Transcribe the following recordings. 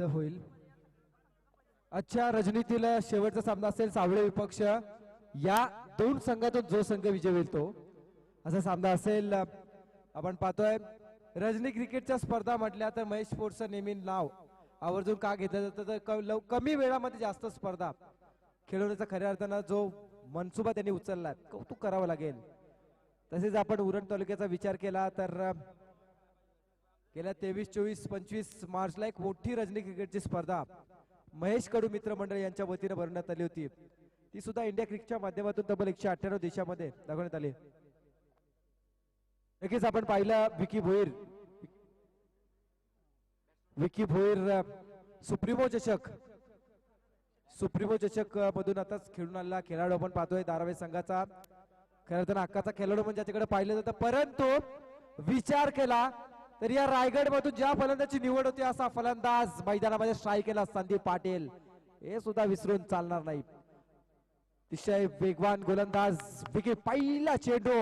होईल. अच्छा, रजनीतील शेवटचा सामना असेल सावळे विपक्ष. या दोन संघातून जो संघ विजय होईल तो असा सामना असेल. आपण पाहतोय रजनी क्रिकेटच्या स्पर्धा म्हटल्या तर महेश स्पोर्ट्सचं नेहमी नाव आवर्जून का घेतलं जातं तर कमी वेळामध्ये जास्त स्पर्धा खेळवण्याचा खऱ्या अर्थानं जो मनसुबा त्यांनी उचलला कौतुक करावं लागेल. तसेच आपण उरण तालुक्याचा विचार केला तर गेल्या 23, 24, 25 मार्चला एक मोठी रजनी क्रिकेटची स्पर्धा महेश कडू मित्र मंडळ यांच्या वतीने भरवण्यात आली होती. ती सुद्धा इंडिया क्रिकेटच्या माध्यमातून तब्बल 198 देशामध्ये दाखवण्यात आली. नक्कीच आपण पाहिलं विकी भोईर सुप्रीमो चषक मधून आताच खेळून आलेला खेळाडू आपण पाहतोय धारावी संघाचा. खरं तर हक्काचा खेळाडू म्हणजे ज्याच्याकडे पाहिलं जातं. परंतु विचार केला तर या रायगड मधून ज्या फलंदाची निवड होती असा फलंदाज मैदानामध्ये स्ट्राईक केला संदीप पाटील, हे सुद्धा विसरून चालणार नाही. अतिशय वेगवान गोलंदाज विकी. पहिला चेंडू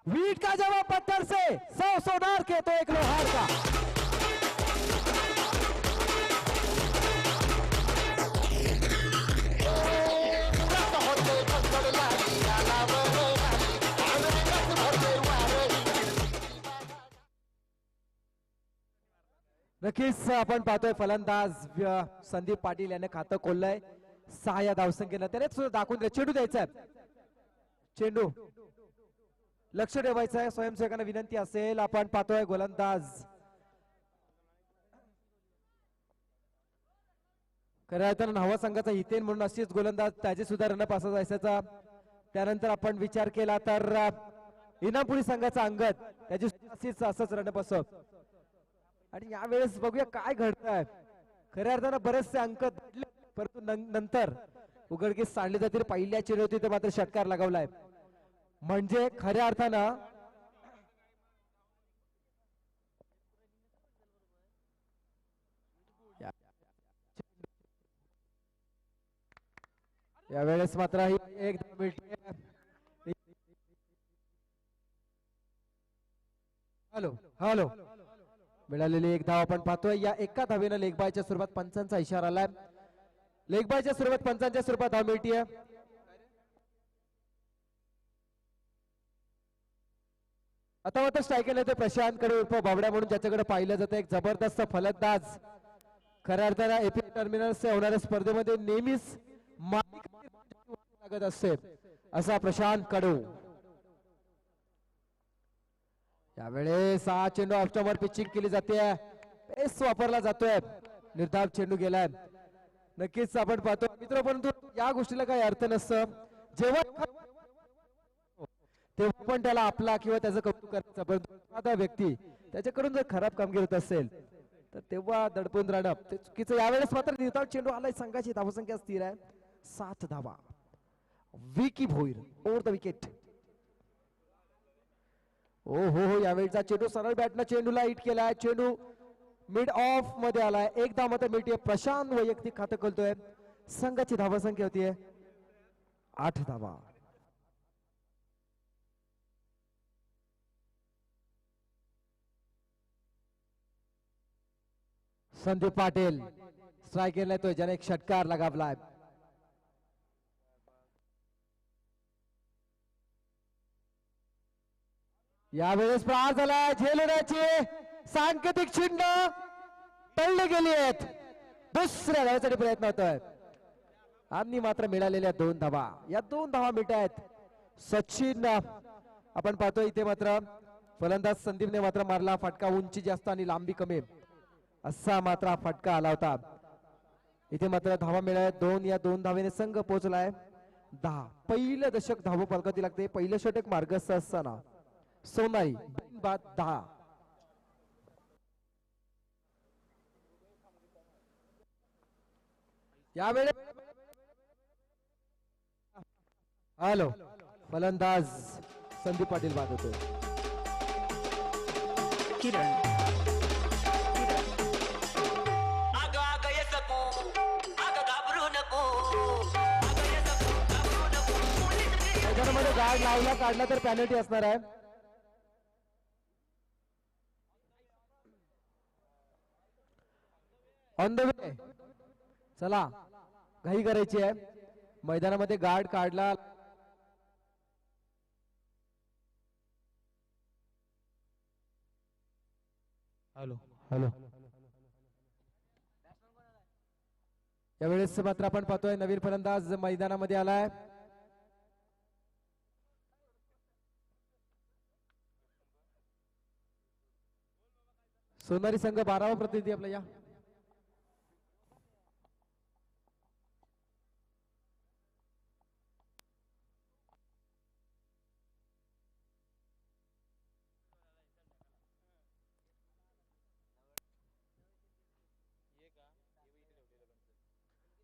वीट का जवाब पत्थर से 100 सोनार के तो एक लोहार का. नक्कीच आपण पाहतोय फलंदाज संदीप पाटील याने खातं खोललंय 6 या धावसंख्येनं. त्याने सुद्धा दाखवून दिलं. चेंडू द्यायचा चेंडू लक्ष ठेवायचं आहे. स्वयंसेवकांना विनंती असेल. आपण पाहतोय गोलंदाज खऱ्या अर्थानं नवा संघाचा हितेन म्हणून अशीच गोलंदाज त्याचे सुद्धा रनअप असा असायचा. त्यानंतर आपण विचार केला तर इनामपुरी संघाचा अंगद त्याची अशीच असंच रनअप असं. आणि यावेळेस बघूया काय घडतंय. खऱ्या अर्थानं बरेचसे अंक परंतु नंतर उघडकीस सांडले जातील. पहिल्या चेंडूवरती तर मात्र षटकार लगावलाय. म्हणजे खऱ्या अर्थानं यावेळेस मात्र ही एक हॅलो मिळालेली एक धाव आपण पाहतोय. या एका धावेनं लेगबायच्या स्वरूपात पंचांचा इशारा आलाय. लेगबायच्या स्वरूपात पंचांच्या स्वरूपात धाव मिळतीये. आता मात्र स्ट्राईक ते प्रशांत कडे उर्फ बाबड्या म्हणून ज्याच्याकडे पाहिलं जातं. एक जबरदस्त फलंदाज. खऱ्या अर्थानं एपी टर्मिनल्स होणाऱ्या स्पर्धेमध्ये नेहमीच लागत असते असा प्रशांत कडू. यावेळेस हा चेंडू ऑफस्टॉपवर पिचिंग केली जाते. पेस वापरला जातोय. निर्धाव चेंडू गेलाय. नक्कीच आपण पाहतो मित्र. परंतु या गोष्टीला काही अर्थ नसतं. जेव्हा तेव्हा पण त्याला आपला किंवा त्याचं कौतुक करायचं. परंतु एखादा व्यक्ती त्याच्याकडून जर खराब कामगिरी होत असेल तर तेव्हा दडपून राहणं ते चुकीचं. यावेळेस मात्र निर्धाव चेंडू आलाय. संघाची धावसंख्या स्थिर आहे 7 धावा. Vicky Bhoir over the wicket. ओ हो यावेळीचा चेंडू सरळ बॅटनं चेंडूला हिट केलाय. चेंडू मिड ऑफ मध्ये आलाय. एक धाव मात्र मिळते. प्रशांत वैयक्तिक खातं खोलतोय. संघाची धावसंख्या होतीये 8 धावा. संदीप पाटील स्ट्राईक केलाय तो ज्याने एक षटकार लगावलाय. यावेळेस प्रहार झाला. झेलण्याची सांकेतिक चिन्ह तळली गेली आहेत. दुसऱ्या धावेसाठी प्रयत्न होतोय आणि मात्र मिळालेल्या 2 धावा. या 2 धावा मिळत आहेत. सचिन आपण पाहतोय इथे मात्र फलंदाज संदीपने मात्र मारला फटका. उंची जास्त आणि लांबी कमी असा मात्र फटका आला होता. इथे मात्र धावा मिळाल्या 2. या 2 धावेने संघ पोहोचलाय 10. पहिलं दशक धाव फलकाती लागते. पहिलं षटक मार्गस्थ असताना सोनाई बाद 10. यावेळी हॅलो फलंदाज संदीप पाटील बाद होतो. किरण गाड लावला काढला तर पॅनल्टी असणार आहे. On the way. चला घाई करायची आहे. मैदानामध्ये गार्ड काढला. Hello hello. यावेळेस मात्र आपण पाहतोय नवीन फलंदाज मैदानामध्ये आलाय. सोनारी संघ 12वा प्रतिनिधी आपला या.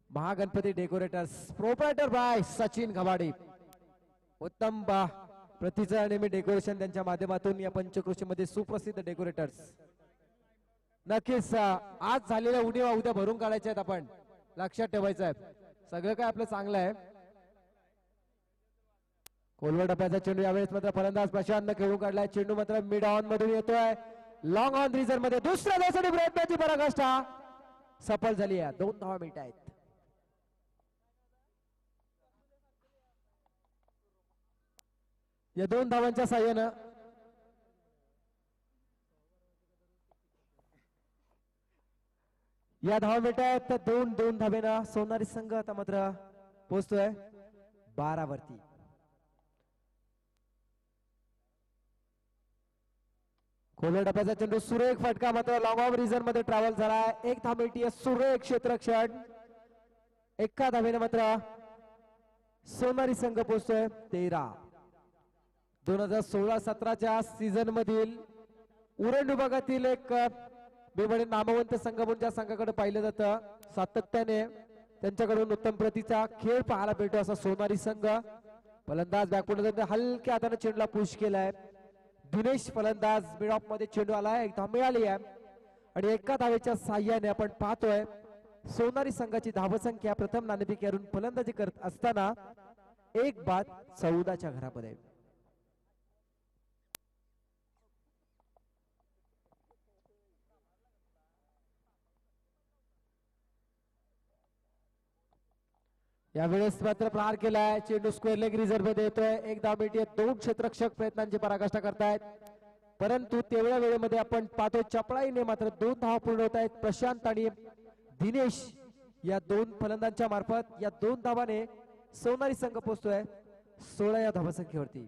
Mahaganpati decorators proprietor by Sachin Ghabadi. उत्तम प्रतीचं नेहमी डेकोरेशन त्यांच्या माध्यमातून या पंचक्रोशी मध्ये सुप्रसिद्ध डेकोरेटर्स. नक्कीच आज झालेल्या उणीवा उद्या भरून काढायच्या आहेत. आपण लक्षात ठेवायचं आहे सगळं काय आपलं चांगलं आहे. कोलवर टप्प्याचा चेंडू यावेळेस मात्र फलंदाज प्रशांत खेळून काढलाय. चेंडू मात्र मिड ऑन मधून येतोय. लॉंग ऑन रिझन मध्ये दुसऱ्या धावसाठी प्रयत्नाची पराकाष्ठा सफल झाली आहे. 2 धावा मिळत आहेत. या 2 धावांच्या साह्यानं या धावा मिळतात. 2 धावेनं सोनारी संघ आता मात्र पोहोचतोय 12 वरती. खोलवर टप्प्याचा चेंडू सुरेख फटका मात्र लॉंग ऑफ रिझन मध्ये ट्रॅव्हल झालाय. 1 धाव मिळतीये. सुरेख क्षेत्ररक्षण. 1 धावेनं मात्र सोनारी संघ पोहोचतोय 13. 2016-17च्या सीझन मधील उरण विभागातील एक नामवंत संघ म्हणून ज्या संघाकडे पाहिलं जातं सातत्याने त्यांच्याकडून उत्तम प्रतीचा खेळ पाहायला मिळतो असा सोनारी संघ. फलंदाज बॅकफुट हलक्या हाताने चेंडूला पुश केलाय. दिनेश फलंदाज मिड ऑफ मध्ये चेंडू आलाय. 1 धाव मिळाली आहे आणि 1 धावेच्या साह्याने आपण पाहतोय सोनारी संघाची धावसंख्या प्रथम नाणेफेकीवरून फलंदाजी करत असताना 1 बाद 14च्या घरामध्ये. यावेळेस मात्र प्रहार केलाय. चेंडू स्क्वेअर लेग रिझर्व्ह मध्ये येतोय. 1 धाव मिळते. 2 क्षेत्ररक्षक प्रयत्नांची पराकाष्ठा करतायत परंतु तेवढ्या वेळेमध्ये आपण पाहतोय चपळाईने मात्र 2 धावा पूर्ण होत आहेत. प्रशांत आणि दिनेश या 2 फलंदाजांच्या मार्फत या 2 धावाने सोनारी संघ पोहोचतोय 16 या धावसंख्येवरती.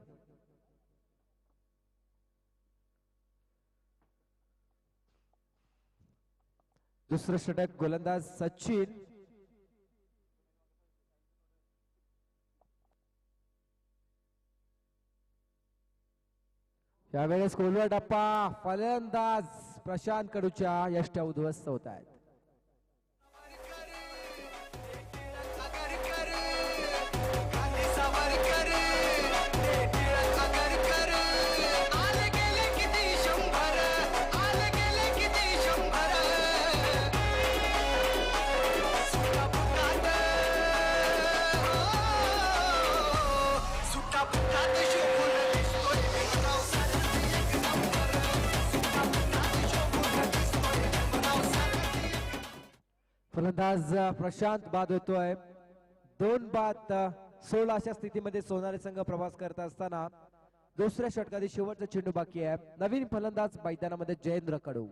दुसरं षटक गोलंदाज सचिन. यावेळेस कोलवर टप्पा फलंदाज प्रशांत कडूच्या यष्ट्या उद्ध्वस्त होत आहेत. फलंदाज प्रशांत बाद होतोय. 2 बाद 16 अशा स्थितीमध्ये सोनारी संघ प्रवास करत असताना दुसऱ्या षटकातील शेवटचा चेंडू बाकी आहे. नवीन फलंदाज मैदानामध्ये जयेंद्र कडू.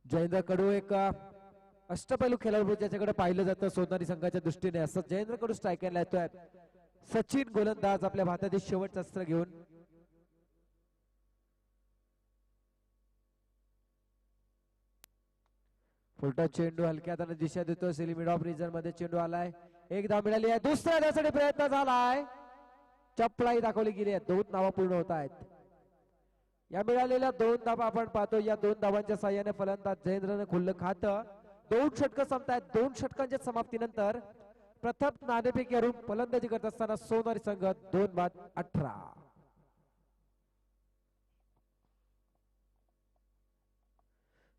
जयेंद्र कडू एक अष्टपैलू खेळाडू ज्याच्याकडे पाहिलं जातं सोनारी संघाच्या दृष्टीने असं जयेंद्र कडू स्ट्रायकरला येतोय. सचिन गोलंदाज आपल्या हातातील शेवटचं अस्त्र घेऊन फुलटा चेंडू हलक्या हाताने दिशा देतो. मिड ऑफ रिझन मध्ये चेंडू आलाय. 1 धाव मिळाली आहे. दुसऱ्या धावसाठी प्रयत्न झालाय. चपळाई दाखवली गेली आहे. 2 धावा पूर्ण होत आहेत. या मिळालेल्या 2 धावा आपण पाहतो. या 2 धावांच्या साह्याने फलंदाज जयेंद्रने खुल्लं खातं. 2 षटकं संपतायत. 2 षटकांच्या समाप्तीनंतर प्रथम नाणेफेकीवरून फलंदाजी करत असताना सोनारी संघ 2 बाद 18.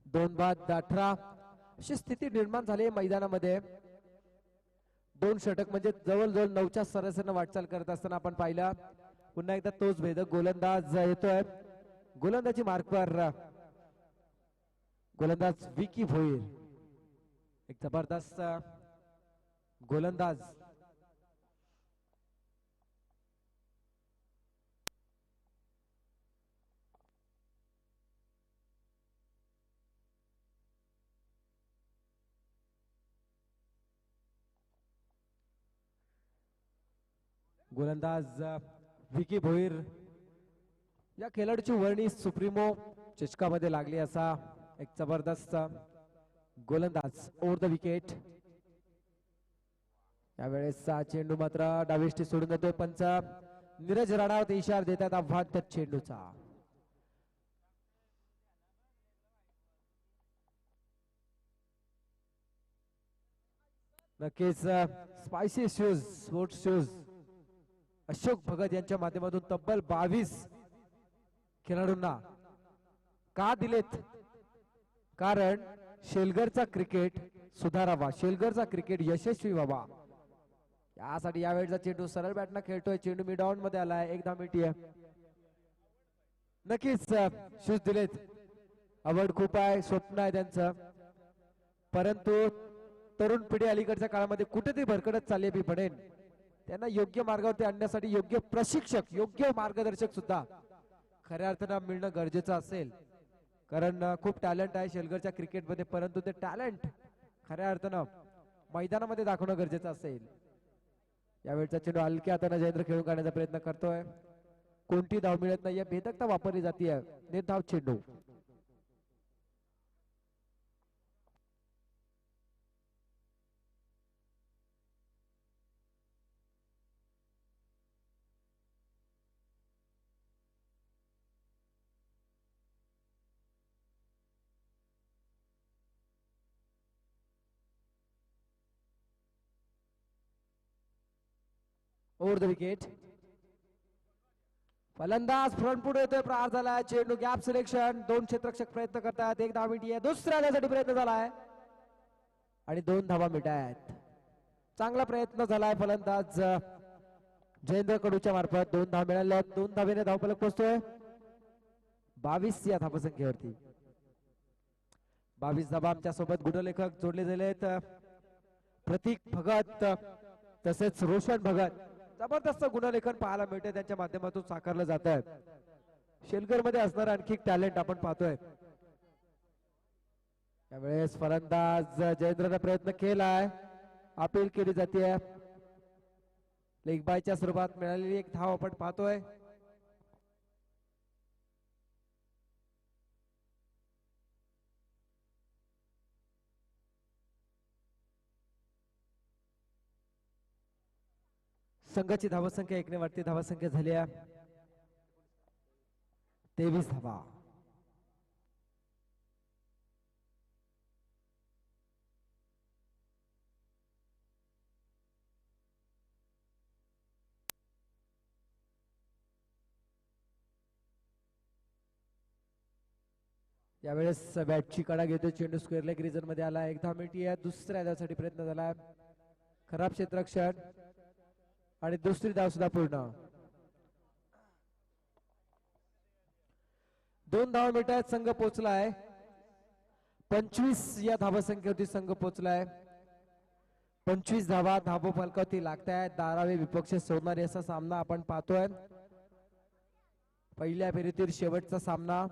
2 बाद 18 अशी स्थिती निर्माण झाली मैदानामध्ये. 2 षटक म्हणजे जवळजवळ 9च्या सरासरीने वाटचाल करत असताना आपण पाहिलं पुन्हा एकदा तोच भेदक गोलंदाज येतोय. गोलंदाजी मार्कवर गोलंदाज विकी भोईर, एक जबरदस्त गोलंदाज. गोलंदाज विकी भोईर या खेळाडूची वर्णी सुप्रीमो चषकामध्ये लागली असा एक जबरदस्त गोलंदाज ओव्हर द विकेट. यावेळेस चेंडू मात्र डावीष्टी सोडून देतोय पंच. नीरज राणावत इशारा देतात आव्हान त्या चेंडूचा. नक्कीच spicy shoes sports shoes Ashok Bhagat यांच्या माध्यमातून तब्बल 22 खेळाडूंना का दिलेत, कारण शेलगरचा क्रिकेट सुधारावा, शेलगरचा क्रिकेट यशस्वी व्हावा यासाठी यावेळेचा चेंडू सरळ बॅटनं खेळतोय. चेंडू मिड ऑन मध्ये आलाय. एक धामिटी आहे. नक्कीच शूज दिलेत. आवड खूप आहे, स्वप्न आहे त्यांचं, परंतु तरुण पिढी अलीकडच्या काळामध्ये कुठेतरी भरकटत चालली बी पडेल. त्यांना योग्य मार्गावरती आणण्यासाठी योग्य प्रशिक्षक, योग्य मार्गदर्शक सुद्धा खऱ्या अर्थानं मिळणं गरजेचं असेल. कारण खूप टॅलेंट आहे शेलगरच्या क्रिकेटमध्ये, परंतु ते टॅलेंट खऱ्या अर्थानं मैदानामध्ये दाखवणं गरजेचं असेल. यावेळचा चेंडू हलक्या हाताने जयेंद्र खेळून काढण्याचा प्रयत्न करतोय. कोणती धाव मिळत नाही, भेदकता वापरली जाते. निर्धाव चेंडू. Over the wicket. फलंदाज फ्रंट फुट येतोय. प्रहार झालाय. चेंडू गॅप सिलेक्शन. दोन क्षेत्ररक्षक प्रयत्न करतात. एक धाव मिळतीये. दुसऱ्या धावसाठी प्रयत्न झालाय आणि 2 धावा मिळतायत. चांगला प्रयत्न झालाय फलंदाज जयेंद्र कडूच्या मार्फत. 2 धाव मिळाल्या. 2 धावेने धावफलक पोहोचतोय 22 या धावसंख्येवरती. 22 धावा. आमच्या सोबत गुणलेखक जोडले गेलेत. प्रतीक भगत तसेच रोशन भगत. जबरदस्त गुणलेखन पाहायला मिळते त्यांच्या माध्यमातून साकारलं जात आहे. शेलगर मध्ये असणारा आणखी टॅलेंट आपण पाहतोय. यावेळेस फलंदाज जयेंद्रने प्रयत्न केलाय. अपील केली जाते. लेग बायच्या स्वरूपात मिळालेली एक धाव आपण पाहतोय. संघाची धावसंख्या 1 ने वाढती. धावसंख्या झाल्या 23 धावा. यावेळेस बॅटची कडा घेतो. चेंडू स्क्वेअर लेग रिजन मध्ये आला. एक धाव मिळतीये. दुसऱ्या धावसाठी प्रयत्न झाला. खराब क्षेत्ररक्षण आणि दुसरी धाव सुद्धा पूर्ण. 2 धावा मिळतायत. संघ पोहोचलाय 25 या धावसंख्येवरती. संघ पोहोचलाय 25 धावा. धाव फलकावरती लागतायत. धारावे विपक्ष सोडणारे असा सामना आपण पाहतोय. पहिल्या फेरीतील शेवटचा सामना.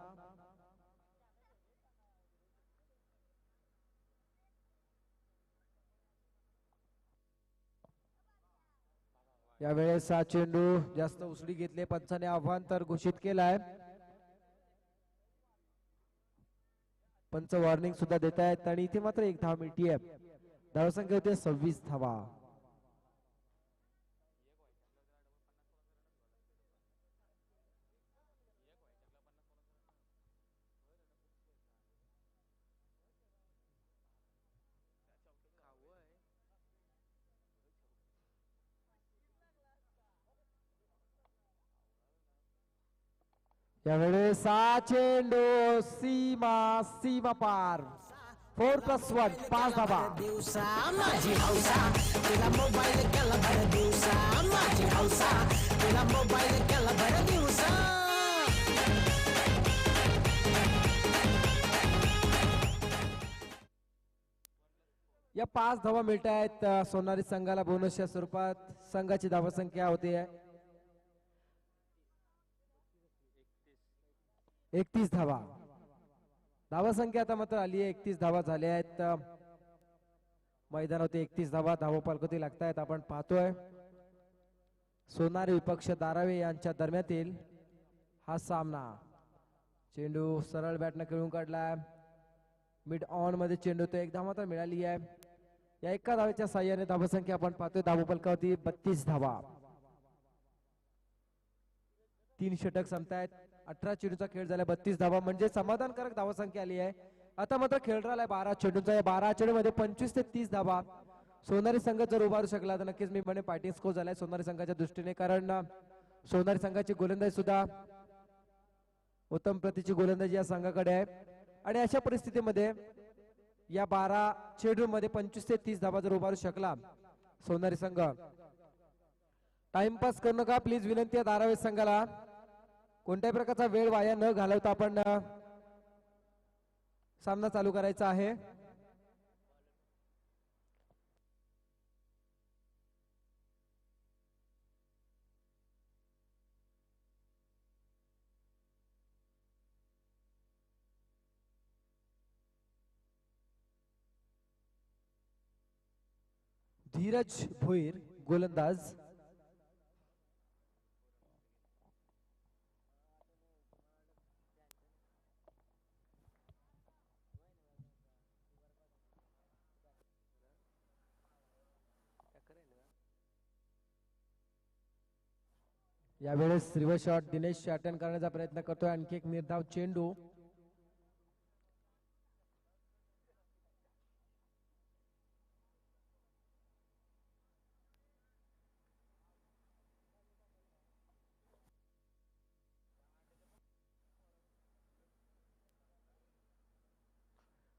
यावेळेस हा चेंडू जास्त उसळी घेतले. पंचाने आव्हान तर घोषित केलाय. पंच वॉर्निंग सुद्धा देत आहेत आणि इथे मात्र एक धाव मिळतीये. धावसंख्या होते 26 धावा. यावेळेस चेंडू सीमा पार. 4+1 5 धावा. दिवसा माझी हौसा तिला मोबाईल केला भर दिवसा माझी हौसा तिला मोबाईल केला या 5 धावा मिळत आहेत सोनारी संघाला बोनसच्या स्वरूपात. संघाची धावा संख्या होते 31 धावा. धावा संख्या आता मात्र आली आहे 31 धावा झाल्या आहेत मैदानावरती. 31 धावा धावफलकावरती लागतायत. आपण पाहतोय सोनारी विपक्ष दारावे यांच्या दरम्यातील हा सामना. चेंडू सरळ बॅटनं खेळून काढलाय. मिड ऑन मध्ये चेंडू तो एक धावा तर मिळाली आहे. या एका धावेच्या साह्याने धावा संख्या आपण पाहतोय धावफलकावरती 32 धावा. 3 षटक संपतायत. 18 चेंडूचा खेळ झाला. 32 धावा म्हणजे समाधानकारक धावा संख्या आली आहे. आता मात्र खेळ राहिलाय 12 चेंडूचा. या 12 चेंडूमध्ये 25 ते 30 धावा सोनारी संघ जर उभारू शकला तर नक्कीच मी म्हणे पार्टी स्कोर झालाय सोनारी संघाच्या दृष्टीने. कारण सोनारी संघाची गोलंदाजी सुद्धा उत्तम प्रतीची गोलंदाजी या संघाकडे आहे. आणि अशा परिस्थितीमध्ये या 12 चेंडूमध्ये 25 ते 30 धावा जर उभारू शकला सोनारी संघ. टाइमपास करू नका प्लीज विनंती आहे दारावे संघाला. कोणत्याही प्रकारचा वेळ वाया न घालवता आपण सामना चालू करायचा आहे. धीरज भोईर गोलंदाज. यावेळेस रिव्हर्स शॉट दिनेश अटेंड करण्याचा प्रयत्न करतोय. आणखी एक निर्धाव चेंडू.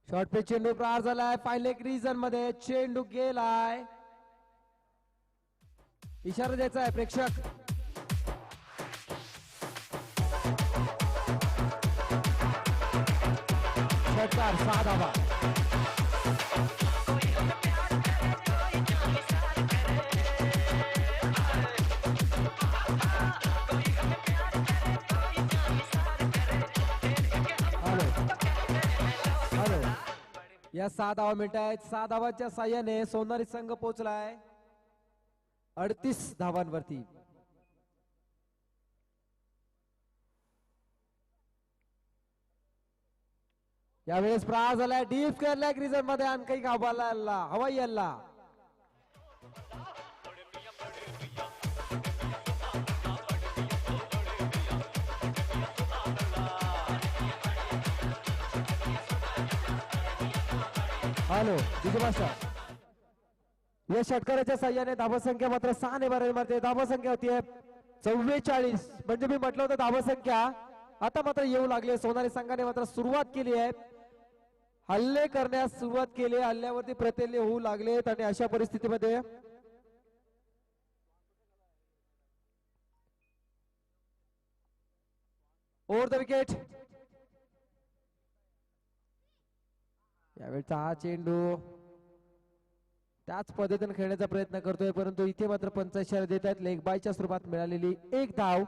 शॉर्ट पे चेंडू पार झालाय. फायनल एक रिझन मध्ये चेंडू गेलाय. इशारा द्यायचा आहे प्रेक्षक. षटकार 6 धावा. या 6 धावा मिळत आहेत. 6 धावांच्या साह्याने सोनारी संघ पोहोचलाय 38 धावांवरती. यावेळेस प्रहार झालाय. डीप केला रिझन मध्ये आणखी हवाला हवाई हल्ला. हॅलो दिग्भाषा. या षटकाराच्या साह्याने धावा संख्या मात्र 6 ने भरावी मारते. धावा संख्या होतीये 44. म्हणजे मी म्हटलं होतं धावा संख्या आता मात्र येऊ लागली. सोनारी संघाने मात्र सुरुवात केली आहे. हल्ले करण्यास सुरुवात केली. हल्ल्यावरती प्रत्यल्य होऊ लागलेत आणि अशा परिस्थितीमध्ये ओव्हर द विकेट. यावेळचा हा चेंडू त्याच पद्धतीने खेळण्याचा प्रयत्न करतोय. परंतु इथे मात्र पंच इशारा देत आहेत. लेग बायच्या स्वरूपात मिळालेली एक धाव.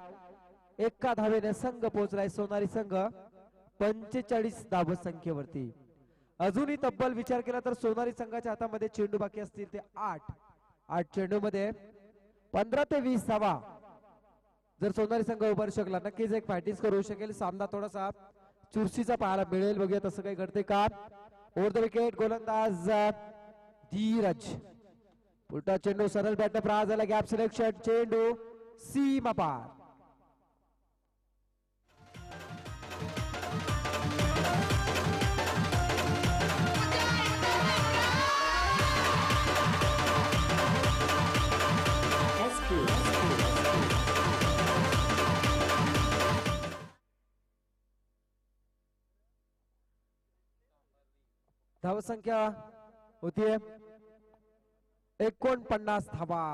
एका धावेने संघ पोहोचलाय सोनारी संघ 45 धाव संख्येवरती. अजूनही तब्बल विचार केला तर सोनारी संघाच्या हातामध्ये चेंडू बाकी असतील ते 8 चेंडू मध्ये 15 ते 20 धावा जर सोनारी संघ उभारू शकला नक्कीच एक फायटिंग करू शकेल. सामना थोडासा चुरशीचा पाहायला मिळेल. बघूया तसं काही घडते का. ओव्हर द विकेट गोलंदाज धीरज. पुलटा चेंडू सरळ बॅटने प्रहार झाला. गॅप सिलेक्शन चेंडू सीमा पार. धावसंख्या होतीये 49 धावा.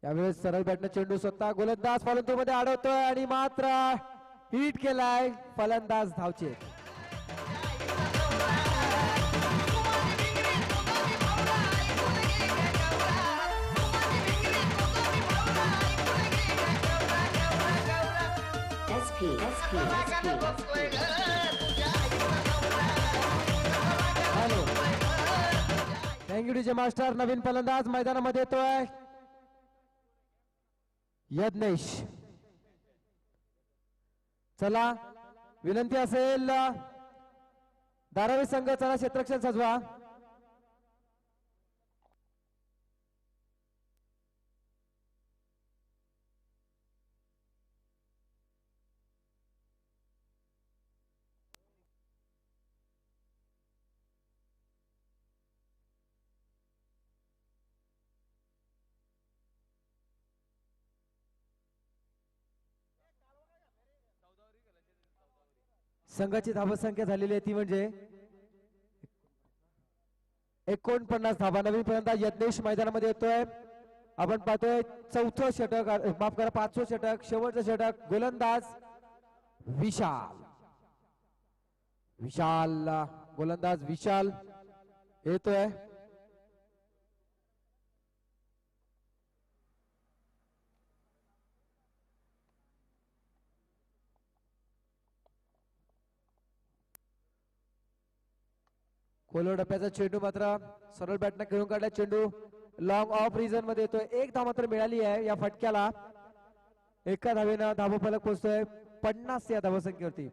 यावेळेस सरळ बॅटने चेंडू स्वतः गोलंदाज फॉलोथ्रू मध्ये अडवतोय आणि मात्र हिट केलाय फलंदाज धावचे. Thank you DJ master. नवीन फलंदाज मैदानामध्ये येतोय यज्ञेश. चला विनंती असेल धारावी संघ चला क्षेत्ररक्षण सजवा. संघाची धावसंख्या झालेली आहे ती म्हणजे 49 धावा. नवीन फलंदाज यज्ञेश मैदानामध्ये येतोय. आपण पाहतोय चौथं षटक, माफ करा 5वं षटक, शेवटचं षटक. गोलंदाज विशाल. विशाल गोलंदाज विशाल येतोय. कोलो डप्प्याचा चेंडू मात्र सरळ बॅटने खेळून काढला. चेंडू लॉंग ऑफ रिजन मध्ये येतोय. एक धाव मात्र मिळाली आहे या फटक्याला. एका धावेनं धावफलक पोहोचतोय 50 या धावसंख्येवरती.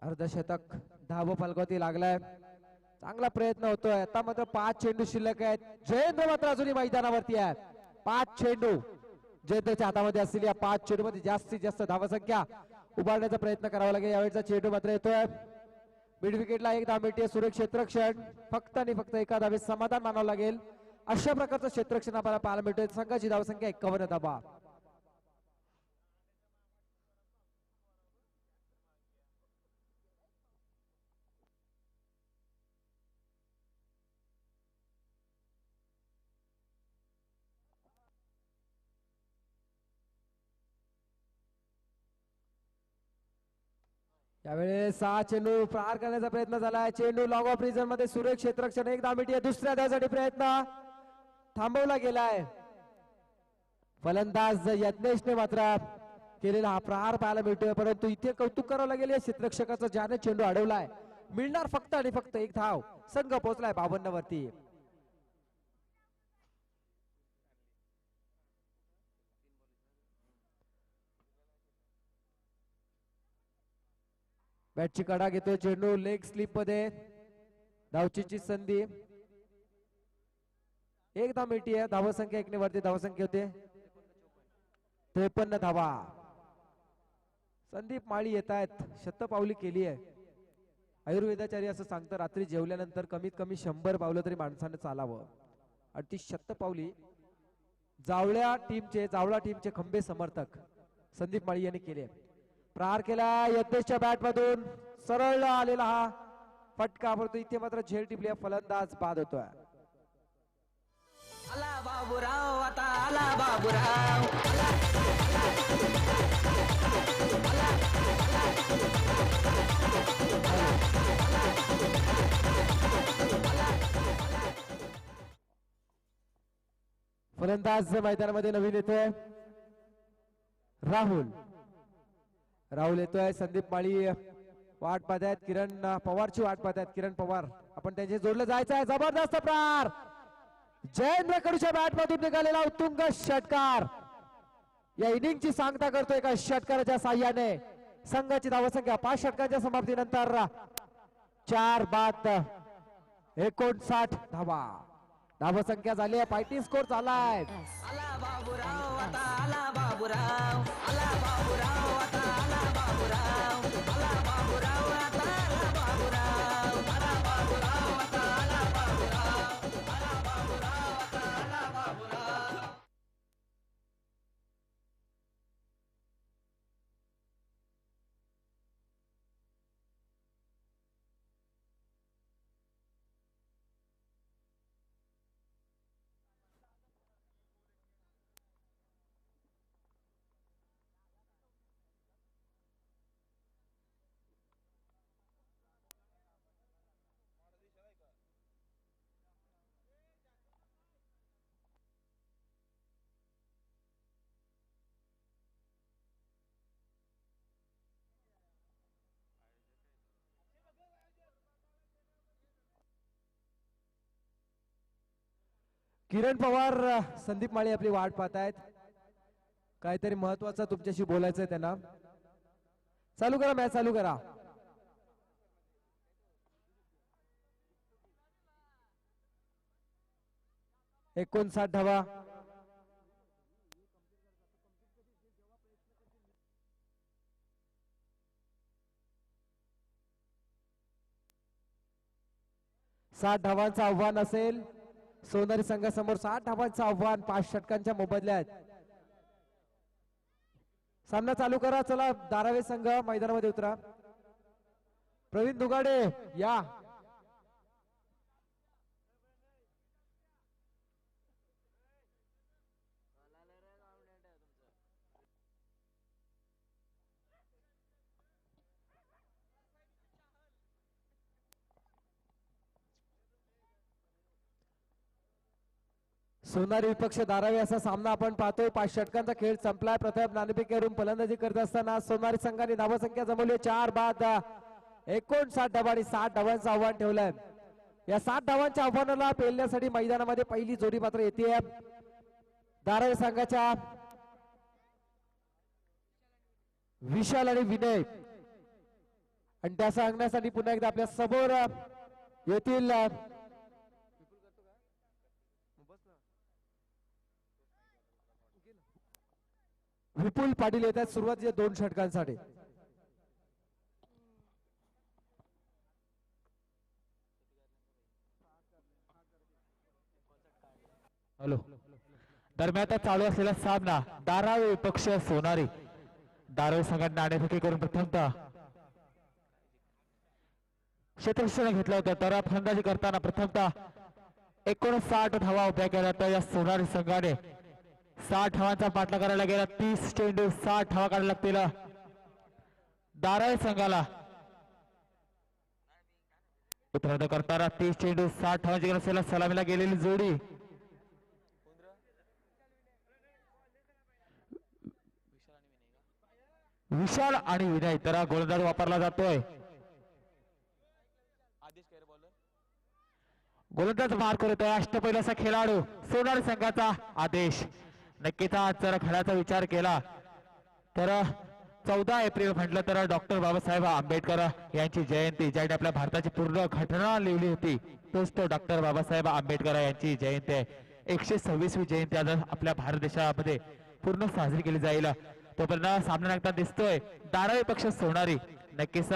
अर्धशतक धावफलकावरती लागलाय. चांगला प्रयत्न होतोय. आता मात्र 5 चेंडू शिल्लक आहेत. जयेंद्र मात्र अजूनही मैदानावरती आहे. 5 चेंडू जयेंद्रच्या हातामध्ये असलेली या 5 चेंडू मध्ये जास्तीत जास्त धावसंख्या उभारण्याचा प्रयत्न करावा लागेल. यावेळेचा चेंडू मात्र येतोय मिड विकेटला. एक धाव मिळते. सुरेख क्षेत्ररक्षण. फक्त आणि फक्त एका धावेत समाधान मानावं लागेल. अशा प्रकारचं क्षेत्ररक्षण आपल्याला पाहायला मिळतोय. संघाची धावसंख्या 51 धावा. यावेळेस 6 चेंडू प्रहार करण्याचा प्रयत्न झालाय. चेंडू लॉंग ऑफ रिजन मध्ये. सुरेख क्षेत्ररक्षण. एक धाव मिळते. दुसऱ्या धावसाठी प्रयत्न थांबवला गेलाय. फलंदाज यज्ञेशने मात्र केलेला हा प्रहार पाहायला मिळतोय. परंतु इथे कौतुक करावं लागेल या क्षेत्ररक्षकाचं ज्याने चेंडू अडवलाय. मिळणार फक्त आणि फक्त एक धाव. संघ पोहोचलाय 52 वरती. बॅटची कडा घेतोय चेंडू. लेग स्लिप मध्ये धावचीची संधी. एक धाव मिळतीये. धावसंख्या 1 ने वरती धावसंख्या होते 53 धावा. संदीप माळी येत आहेत. शतपावली केली आहे. आयुर्वेदाचार्य असं सांगतं रात्री जेवल्यानंतर कमीत कमी 100 पावलं तरी माणसाने चालावं. आणि ती शतपावली जावळा टीमचे खंबे समर्थक संदीप माळी यांनी केले. प्रहार केला यज्ञेशच्या बॅट मधून. सरळ आलेला हा फटका. परंतु इथे मात्र झेल टिपली. फलंदाज बाद होतोय. आला बाबूराव. आता आला बाबूराव. फलंदाज मैदानामध्ये नवीन येतोय राहुल. राहुल येतोय. संदीप माळी वाट पाहत आहेत. किरण पवारची वाट पाहत आहेत. किरण पवार आपण त्यांचे जोडलं जायचं आहे. जबरदस्त प्रहार. जयेंद्र कडूच्या बॅट मधून निघालेला उत्तुंग षटकार या इनिंगची सांगता करतोय. एका षटकाराच्या साह्याने संघाची धावसंख्या 5 षटकांच्या समाप्तीनंतर 4 बाद 59 धावा. धावसंख्या झाली आहे. फायटिंग स्कोर झालाय. आला बाबूराव. आता आला बाबूराव. आला बाबूराव. आता आला बाबूराव. आला बाबूराव. आता आला बाबूराव. आला बाबूराव. आता आला बाबूराव. आला बाबूराव. आता आला बाबूराव. किरण पवार संदीप माळी आपली वाट पाहतायत. काहीतरी महत्वाचं तुमच्याशी बोलायचंय त्यांना. चालू करा मॅच, चालू करा. 59 धावा. साठ धावांचं आव्हान असेल सोनारी संघासमोर. 60 धावांचं आव्हान 5 षटकांच्या मोबदल्यात. सामना चालू करा. चला धारावी संघ मैदानामध्ये उतरा. प्रवीण दुगाडे या. सोनारी विपक्ष धारावी असा सामना आपण पाहतोय. 5 षटकांचा खेळ संपलाय. प्रथम नाणेफेकीवरून फलंदाजी करत असताना सोनारी संघाने धावसंख्या जमवली 4 बाद 59 धावा आणि 60 धावांचं आव्हान ठेवलंय. या 60 धावांच्या आव्हानाला पेलण्यासाठी मैदानामध्ये पहिली जोडी मात्र येते धारावी संघाच्या विशाल आणि विनय. आणि त्या सांगण्यासाठी पुन्हा एकदा आपल्या समोर येथील विपुल पाटील येत आहेत सुरुवातीच्या 2 षटकांसाठी. हॅलो. दरम्यान चालू असलेला सामना धारावी विपक्ष सोनारी. धारावी संघाने नाणेफेकी करून प्रथमतः क्षेत्ररक्षण घेतलं होतं. तर फलंदाजी करताना प्रथमतः 59 धावा उभ्या केल्या. तर या सोनारी संघाने 60 धावांचा पाठला करायला गेला. 30 चेंडू 60 धावा काढायला लागतील धारावी संघाला. उत्तर करताना 30 चेंडू 60 धावांची गरज सलामीला गेलेली जोडी विशाल आणि विनय. तर गोलंदाज वापरला जातोय. गोलंदाज मार करतोय अष्टपैलूचा खेळाडू सोनारी संघाचा आदेश. नक्कीच आज जर खेळाचा विचार केला तर 14 एप्रिल म्हटलं तर डॉक्टर बाबासाहेब आंबेडकर यांची जयंती, ज्याने आपल्या भारताची पूर्ण घटना लिहिली होती, तोच तो डॉक्टर बाबासाहेब आंबेडकर यांची जयंती आहे. 126वी जयंती आज आपल्या भारत देशामध्ये पूर्ण साजरी केली जाईल. तोपर्यंत सामना लागता दिसतोय धारावी पक्ष सोनारी. नक्कीच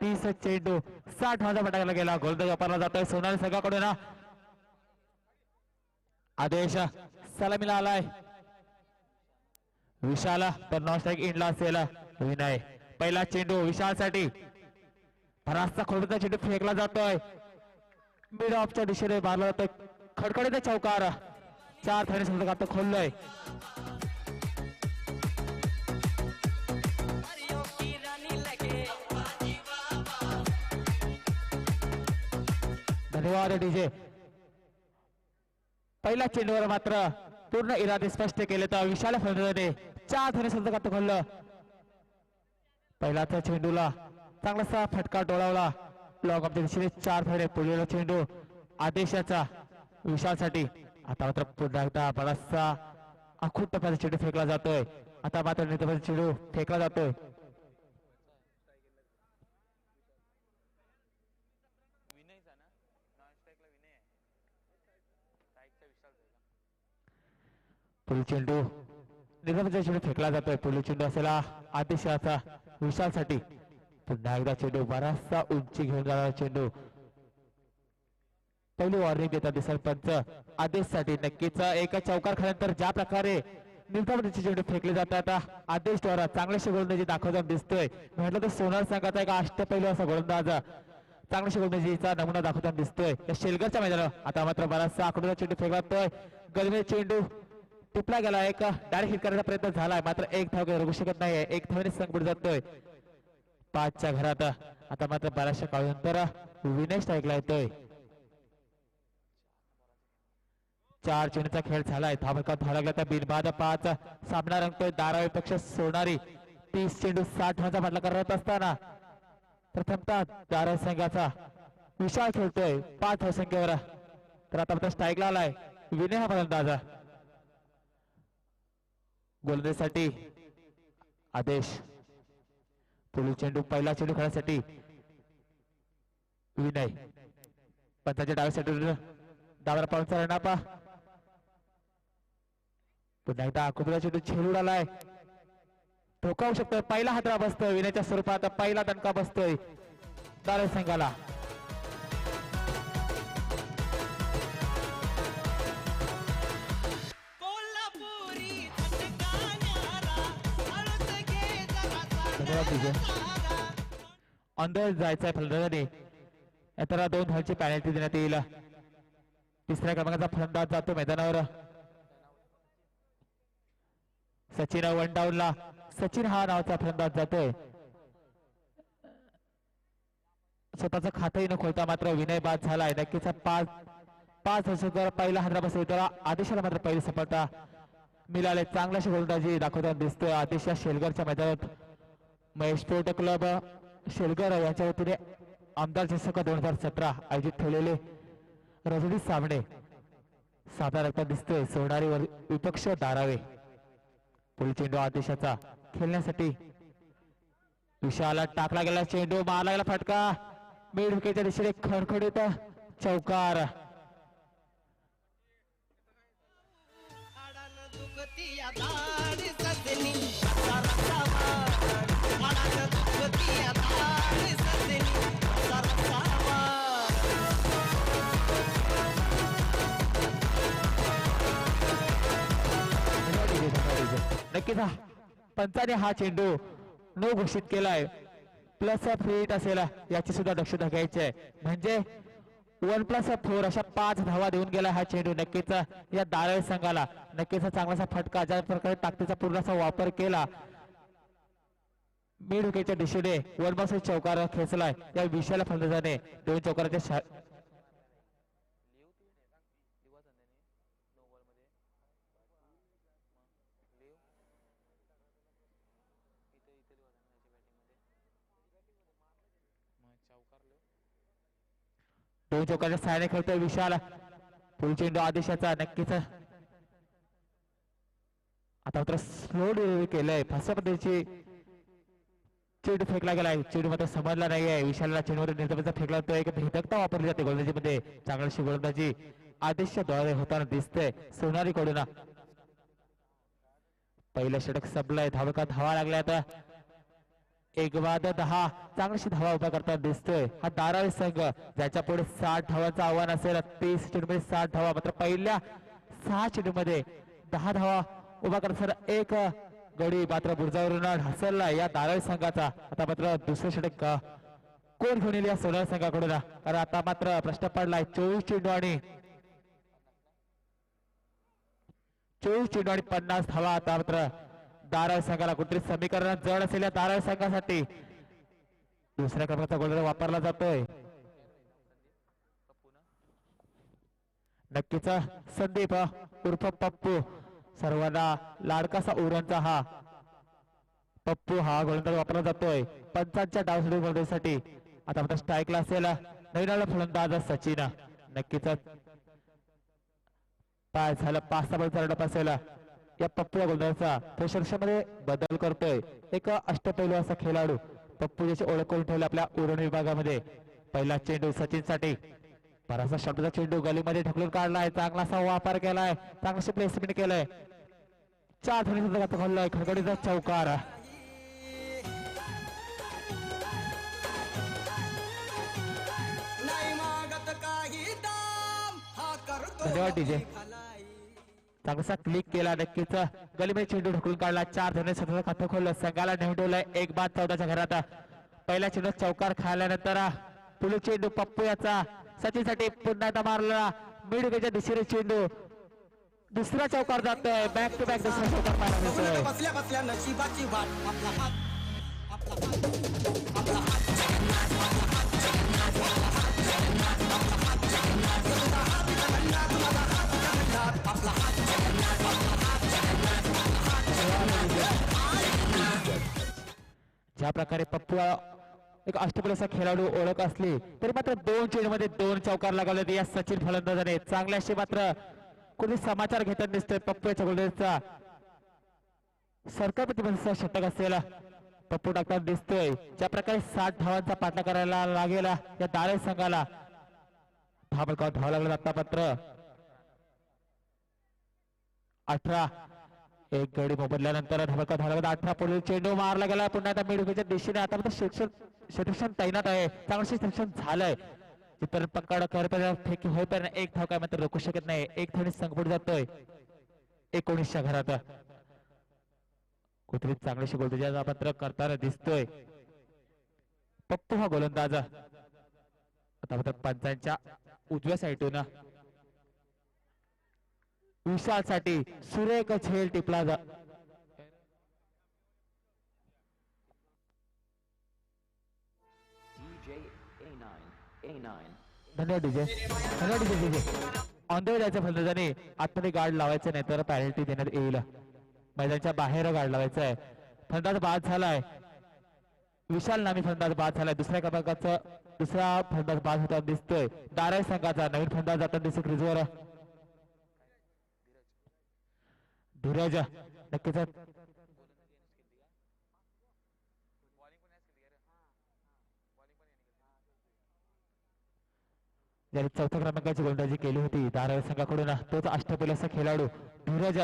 30 चेंडू 60 धावांचा फटका गेला. गोलंदाज वापरला जातोय सोनारी संघाकडून. आदेश सलामीला आलाय विशाल. तर नॉन स्ट्राईक इंडला असेल विनय. पहिला चेंडू विशाल साठी. बराचसा खोलचा चेंडू फेकला जातोय. मिड ऑफच्या दिशेने मारला जातोय. खडखडीत चौकार. 4 थाळी समजा खोललोय. धन्यवाद डीजे. पहिल्या चेंडूवर मात्र पूर्ण इरादे स्पष्ट केले तर विशाल फलंदाजाने 4 थाळी समजा खोललं. पहिल्याच्या चेंडूला चांगलासा फटका डोळावला. लॉंग ऑफच्या दिशेने 4 थाळी. पुढील चेंडू आदेशाचा विशालसाठी. आता मात्र पुन्हा एकदा बराचसा आखूट टप्प्याचा चेंडू फेकला जातोय. आता मात्र नेतृत्वाचा चेंडू फेकला जातोय. पुढील चेंडू निर्गमचा चेंडू फेकला जातोय. पुढील चेंडू असेला आदेशाचा विशालसाठी. पुन्हा एकदा चेंडू बराचसा उंची घेऊन जाणारा चेंडू. पहिली वॉर्निंग देतात सरपंच आदेशसाठी. नक्कीच एका चौकार खाल्यानंतर ज्या प्रकारे निर्गमचे चेंडू फेकले जातात आदेश द्वारा चांगल्याशी गोलंदाजी दाखवताना दिसतोय. म्हटलं तर सोनार संघाचा एक अष्टपैलू असा गोलंदाज चांगल्याशी गोलंदाजीचा नमुना दाखवताना दिसतोय या शेलगरच्या मैदानावर. आता मात्र बराचसा आकडूचा चेंडू फेकतोय. गलमे चेंडू टिपला गेला. एक डायरेक्ट हिट करण्याचा प्रयत्न झालाय मात्र एक धाव रोखू शकत नाहीये. एक धावेने संघ पुढे जातोय 5च्या घरात. आता मात्र बऱ्याचशा काळानंतर विनय स्ट्राईकला येतोय. 4 चेंडूचा खेळ झालाय. धावका धाव लागला तर बिनबाद 5. सामना रंगतोय धारावी पक्ष सोनारी. 30 चेंडू 60 धावांचा पाठला करत असताना प्रथमतः धारावी संघाचा विशाल खेळतोय 5 धावसंख्येवर. तर आता मात्र स्ट्राईकला आलाय विनय हा फलंदाज. गोलंदाजीसाठी आदेश. पुढील चेंडू पहिला चेंडू खेळण्यासाठी विनय. पंचाच्या डाव्यासाठी डाव्या पाऊलचा रणापा. पुन्हा एकदा कुबरा चेंडू झेलून आलाय. ठोकावू शकतोय. पहिला हातरा बसतोय विनयच्या स्वरूपात. पहिला दणका बसतोय दारळ संघाला. अंदर जायचंय फलंदाजाने. याला 2 धावची पॅनल्टी देण्यात येईल. तिसऱ्या क्रमांकाचा फलंदाज जातो मैदानावर. सचिन वन डाऊनला. सचिन हा नावाचा फलंदाज जातोय. स्वतःचं खातही न खोलता मात्र विनय बाद झालाय. नक्कीच 5 वर्षाचा पहिला हादरा बसला त्याला आदेशाला मात्र पहिली सफलता मिळाली. चांगल्याशी गोलंदाजी दाखवताना दिसतोय आदेश या शेलगरच्या मैदानात. महेश स्पोर्ट क्लब शेलगर यांच्या वतीने आमदार चषक 2017 आयोजित ठेवलेले रजनी सामने साधा रक्ता दिसतोय. सोनारी विपक्ष धारावे. पुढील चेंडू आदेशाचा खेळण्यासाठी विशाला टाकला गेला चेंडू. मारला गेला फटका. मिड विकेटच्या दिशेने खडखडीत चौकार. नक्कीच पंचाने हा चेंडू नो घोषित केलाय. प्लस फिट असेल याची सुद्धा दक्षता घ्यायची आहे. म्हणजे 1+4 अशा 5 धावा देऊन गेला हा चेंडू. नक्कीच या दारळ संघाला नक्कीच चांगलासा फटका. ज्या प्रकारे ताकदीचा पूर्णसा वापर केला मिड विकेटच्या दिशेने 1+1 चौकार खेचलाय या विशाल फलंदाजाने. 2 चौकाराच्या दोन चौकाच्या सहाय्याने खेळतोय विशाल. पुढील चेंडू आदेशाचा. नक्कीच आता मात्र स्लो डिलिव्हरी केलंय. फास्ट पद्धतीची चेंडू फेकला गेलाय. चेंडू मात्र समजला नाहीये. विशालला चेंडूवर निर्धाराचा फेकला तो एक भेदकता वापरली जाते गोलंदाजीमध्ये. चांगलीशी गोलंदाजी आदेशच्या द्वारे होताना दिसतंय सोनारी कडून. पहिलं षटक संपलंय. धावका धावा लागल्या आता 1/10. चांगलीशी धावा उभा करताना दिसतोय हा दारळ संघ. ज्याच्या पुढे 60 धावांचं आव्हान असेल. 30 चेंडूमध्ये 60 धावा. मात्र पहिल्या 6 चेंडूमध्ये 10 धावा उभा करताना एक गडी मात्र बुरजावरून ढासळला या दारळ संघाचा. आता मात्र दुसरं षटक कोण घेऊन येईल या सोनार संघाकडून. कारण आता मात्र प्रश्न पडलाय. 24 चेंडू आणि 50 धावा. आता मात्र दारळ संघाला कुठेतरी समीकरण जड असेल या दारळ संघासाठी. दुसऱ्या क्रमांकाचा गोलंदाज वापरला जातोय. नक्कीच संदीप उर्फ पप्पू. सर्वांना लाडकासा उरणचा हा पप्पू हा गोलंदाज वापरला जातोय 5च्या डावसडी गोलंदाजीसाठी. आता मात्र स्ट्राईकला असेल नवीन फलंदाज सचिन. नक्कीच पाय झालं 5 बॉलचा रडप असेल या पप्पू या गोलंदाजाचा. तो षटकामध्ये बदल करतोय. एक अष्टपैलू असा खेळाडू पप्पू याची ओळख करून ठेवली आपल्या उरण विभागामध्ये. पहिला चेंडू सचिन साठी. बराचसा शब्दाचा चेंडू गलीमध्ये ढकलून काढलाय. चांगलासा वापर केलाय. चांगलाशी प्लेसमेंट केलंय. 4 धावांचा खोललाय. खडखडीचा चौकार. धन्यवाद डीजे. चांगलासा क्लिक केला. नक्कीच गलीमध्ये चेंडू ढकलून काढला. 4 धावांनी स्वतःचं खातं खोललं. संघाला नेमडवलंय 1/14च्या घरात. पहिल्या चेंडू चौकार खाल्यानंतर पुढील चेंडू पप्पू याचा सचिन साठी. पुन्हा एकदा मारला मिड विकेटच्या दिशेने चेंडू. दुसरा चौकार जातोय. बॅक टू बॅक दुसरा चौकार पाहायला मिळतोय. ज्या प्रकारे पप्पू एक अष्टपैलूचा खेळाडू ओळख असली तरी मात्र 2 चेंडूमध्ये 2 चौकार लगावले या सचिन फलंदाजाने. चांगल्याशी मात्र कुठे समाचार घेताना दिसतोय पप्पूच्या गोलंदाजीचा सरकार प्रतिबंधाचा षटक असेल पप्पू टाकताना दिसतोय. ज्या प्रकारे 60 धावांचा पाठला करायला लागेल या दारे संघाला धावा लागलं आता मात्र 18 एक गडी मोबदल्यानंतर धावा लागला 18 पुढील चेंडू मारला गेला पुन्हा आता मिडविकेटच्या दिशेने आता मात्र क्षेत्ररक्षण तैनात आहे. चांगलं क्षेत्ररक्षण झालंय तिथं पकड करपर्यंत फेकी होईपर्यंत एक धाव काय मात्र रोखू शकत नाही. एक धावने संघ पुढे जातोय 19च्या घरात. कुठली चांगलीशी गोलंदाजी मात्र करताना दिसतोय पप्पू हा गोलंदाज. आता मात्र पंचांच्या उजव्या साईडून विशाल साठी सुरेख झेल टिपला धन्यवाद डीजे. धन्यवाद डीजे. ऑन द वे जायचं फलंदाजाने आतमध्ये गार्ड लावायचं नाही तर पॅनल्टी देण्यात येईल. मैदानाच्या बाहेर गार्ड लावायचं आहे. फलंदाज बाद झालाय विशाल नामी फलंदाज बाद झालाय. दुसऱ्या क्रमांकाचा दुसरा फलंदाज बाद होताना दिसतोय दाराई संघाचा नवीन फलंदाज जाताना दिसतो क्रीजवर धीरज. नक्कीच ज्याने चौथ्या क्रमांकाची गोलंदाजी केली होती दाराई संघाकडून तोच अष्टपैलूचा खेळाडू धीरज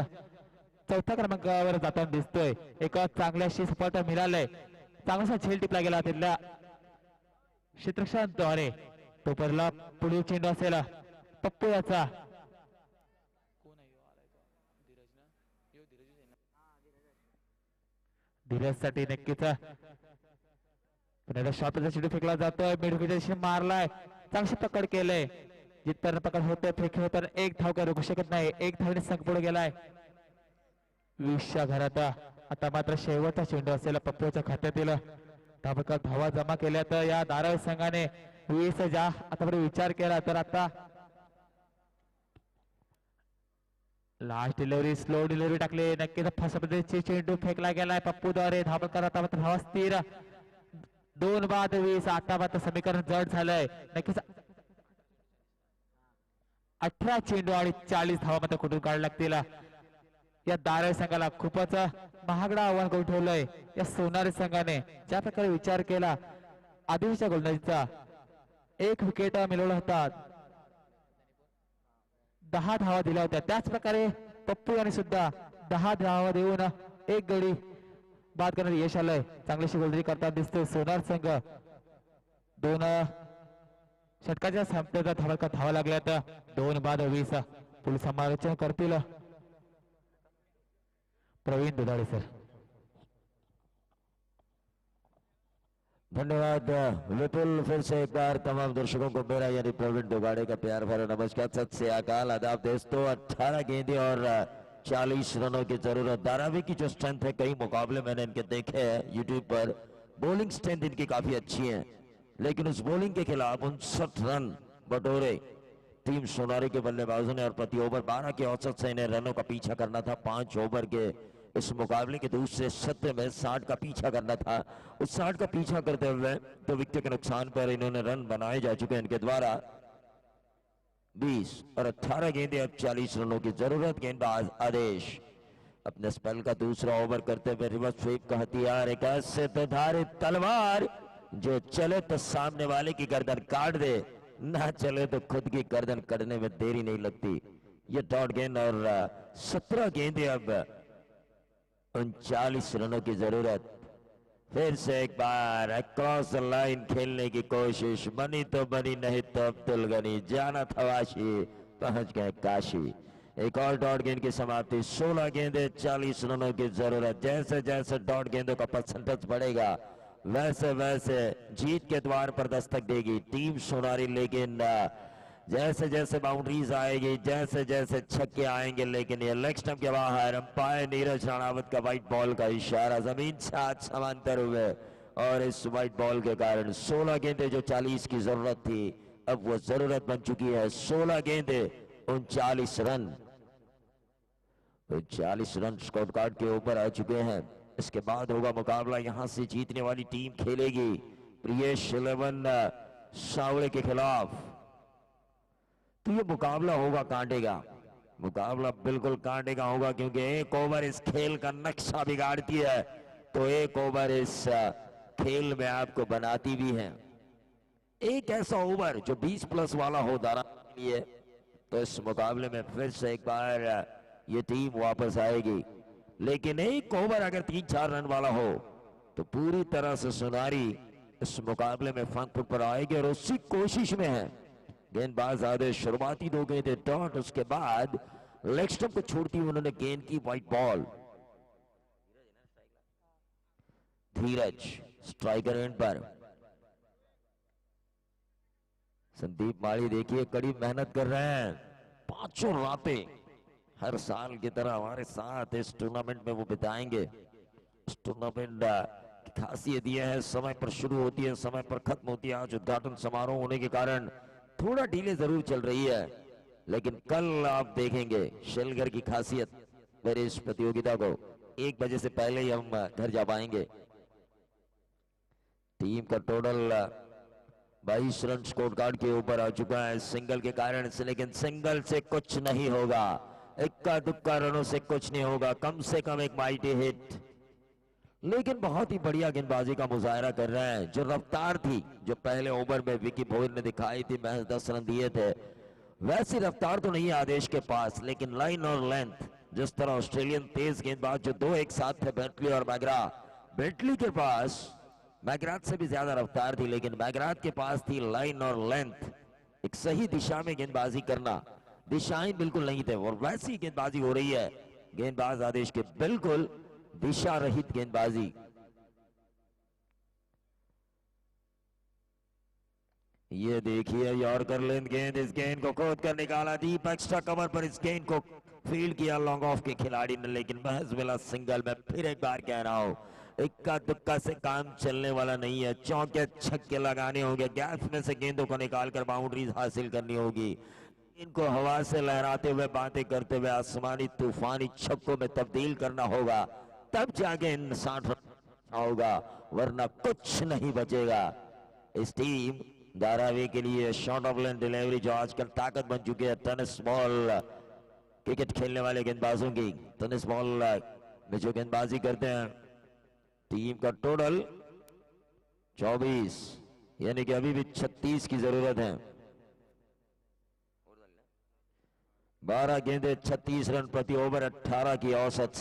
चौथ्या क्रमांकावर जाताना दिसतोय. एक चांगल्याशी सपोर्ट मिळालंय. चांगलासा झेल टिपला गेला तिथल्या क्षेत्ररक्षणाद्वारे. टोपरला पुढील चेंडू असेल पप्पू याचा. धीरज साठी नक्कीच पुन्हा शॉटचा चेंडू फेकला जातोय. मिडविकेटशी मारलाय. चांगली पकड केलंय. जिथपर्यंत पकड होते फेक होत एक धाव काय रोखू शकत नाही. एक धावने संघ पुढे गेलाय 20च्या घरात. आता मात्र शेवटचा चेंडू असेल पप्पूच्या खात्यातील धावा जमा केल्या तर या दारावी संघाने 20 ज्या आतापर्यंत विचार केला तर आता लास्ट डिलिव्हरी स्लो डिलिव्हरी टाकली. नक्कीच फर्स्ट पद्धतीची चेंडू फेकला गेलाय पप्पूद्वारे. धावा करत आता धावा स्थिर 2 बाद 20. आता मात्र समीकरण जड झालंय. नक्कीच 18 चेंडू आणि 40 धावा मात्र कुठून काढायला लागतील. या दारावी संघाला खूपच महागडा आव्हान करून ठेवलंय या सोनारी संघाने. ज्या प्रकारे विचार केला आदिवासीच्या गोलंदाजीचा 1 विकेट मिळवला होता 10 धावा दिल्या होत्या. त्याच प्रकारे पप्पू यांनी सुद्धा 10 धावा देऊन 1 गडी बाद करण्यात यश आलंय. चांगलीशी गोलंदाजी करताना दिसतोय सोनार संघ. 2 षटकाच्या संपलेल्या धावा लागल्यात 2 बाद 20. पुढील समालोचन करतील प्रवीण दुधाळे सर. धन्यवाद विपुल. फिर से एक बार तमाम दर्शकों को मेरा यानी प्रवीण दुगाड़े का प्यार भरा नमस्कार, सत श्री अकाल, आदाब दोस्तों. 18 गेंदे और 40 रनों की जरूरत. धारावी की जो स्ट्रेंथ है, कई मुकाबले मैंने इनके देखे हैं यूट्यूब पर, बॉलिंग स्ट्रेंथ इनकी काफी अच्छी है, लेकिन उस बॉलिंग के खिलाफ 59 रन बटोरे टीम सोनारी के बल्लेबाजों ने और प्रति ओवर 12 के औसत से इन्हें रनों का पीछा करना था. 5 ओवर के इस मुकाबले के दूसरे सत्र में 60 का पीछा करना था. उस 60 का पीछा करते हुए 2 विकेट के नुकसान पर इन्होंने रन बनाए जा चुके हैं इनके द्वारा. 20 और 18 गेंदे अब 40 रनों की जरूरत. गेंदबाज आदेश अपने स्पेल का दूसरा ओवर करते हुए रिवर्स स्वीप का हथियार, एक ऐसे धारित तलवार जो चले तो सामने वाले की गर्दन काट दे, ना चले तो खुद की गर्दन कटने में देरी नहीं लगती. ये डॉट गेंद और 17 गेंदे अब 39 रनों की जरूरत. फिर से एक बार अक्रॉस लाइन खेलने की कोशिश, बनी तो बनी, नहीं तो अब्दुल गनी. जाना था वाशी, पहुंच गए काशी. एक और डॉट गेंद की समाप्ति. 16 गेंदे 40 रनों की जरूरत. जैसे जैसे डॉट गेंदों का परसेंटेज बढ़ेगा वैसे वैसे जीत के द्वार पर दस्तक देगी टीम सोनारी. लेकिन जैसे जैसे बाउंड्रीज आएगी, जैसे जैसे छक्के आएंगे, लेकिन ये लेग स्टंप के बाहर अंपायर नीरज राणावत का व्हाइट बॉल का इशारा. जमीन साथ समांतर हुए और इस व्हाइट बॉल के कारण 16 गेंदे जो 40 की जरूरत थी, अब वो जरूरत बन चुकी है 16 गेंदे 39 रन. 40 रन स्कोर कार्ड के ऊपर आ चुके हैं. इसके बाद होगा मुकाबला. यहां से जीतने वाली टीम खेलेगी प्रियेश 11 सावड़े के खिलाफ. तो ये मुकाबला होगा कांटे का. मुकाबला बिल्कुल कांटे का होगा क्योंकि एक ओवर इस खेल का नक्शा बिगाड़ती है तो एक ओवर इस खेल में आपको बनाती भी है। एक ऐसा ओवर जो 20+ वाला हो दारा के लिए, तो इस मुकाबले में फिर से एक बार ये टीम वापस आएगी। लेकिन एक ओवर अगर 3-4 रन वाला हो तो पूरी तरह से सुनारी इस मुकाबले में फ्रंट फुट पर आएगी और उसी कोशिश में है। गेंदबाज आधे शुरुआती 2 गेंदें डॉट, उसके बाद लेग स्टंप को छोड़ती हुई उन्होंने गेंद की wide ball. Dheeraj striker end पर। संदीप माली देखिए कड़ी मेहनत कर रहे हैं, 5 रातें हर साल की तरह हमारे साथ इस टूर्नामेंट में वो बिताएंगे। इस टूर्नामेंट की खासियत यह है समय पर शुरू होती है, समय पर खत्म होती है। आज उद्घाटन समारोह होने के कारण थोड़ा डिले जरूर चल रही है, लेकिन कल आप देखेंगे शेलघर की खासियत मेरे इस प्रतियोगिता को 1 बजे से पहले ही हम घर जा पाएंगे। टीम का टोटल 22 रन स्कोर कार्ड के ऊपर आ चुका है सिंगल के कारण से, लेकिन सिंगल से कुछ नहीं होगा, इक्का दुक्का रनों से कुछ नहीं होगा, कम से कम एक माइटी हिट। लेकिन बहुत ही बढ़िया गेंदबाजी का मुजाहरा कर रहे हैं। जो रफ्तार थी जो पहले ओवर में विकी भोर ने दिखाई थी, महज 10 रन दिए थे, वैसी रफ्तार तो नहीं है आदेश के पास, लेकिन लाइन और लेंथ जिस तरह ऑस्ट्रेलियन तेज गेंदबाज जो 2 एक साथ थे, बेंटली और मैगरा, बेंटली के पास मैगराथ से भी ज्यादा रफ्तार थी, लेकिन मैगराथ के पास थी लाइन और लेंथ, एक सही दिशा में गेंदबाजी करना। दिशाएं बिल्कुल नहीं थे और वैसी गेंदबाजी हो रही है गेंदबाज आदेश के, बिल्कुल दिशा रहित गेंदबाजी। ये देखिए यॉर्कर लेंथ गेंद, इस गेंद को खोद कर निकाला डीप एक्स्ट्रा कवर पर, इस गेंद को फील्ड किया लॉन्ग ऑफ के खिलाड़ी ने, लेकिन महज मिला सिंगल। में फिर एक बार कह रहा हूं, इक्का दुक्का से काम चलने वाला नहीं है, चौके छक्के लगाने होंगे, गैप में से गेंदों को निकालकर बाउंड्रीज हासिल करनी होगी। इनको हवा से लहराते हुए बातें करते हुए आसमानी तूफानी छक्कों में तब्दील करना होगा, तब जाके इन 60 रन होगा, वरना कुछ नहीं बचेगा। इस टीम धारावी के लिए शॉर्ट ऑफ लेंथ डिलीवरी जो आजकल ताकत बन चुकी है, टेनिस बॉल क्रिकेट खेलने वाले गेंदबाजों की, टेनिस बॉल में जो गेंदबाजी करते हैं, टीम का टोटल 24, यानी कि अभी भी 36 की जरूरत है। 12 गेंदे 36 रन प्रति ओवर, 18 की औसत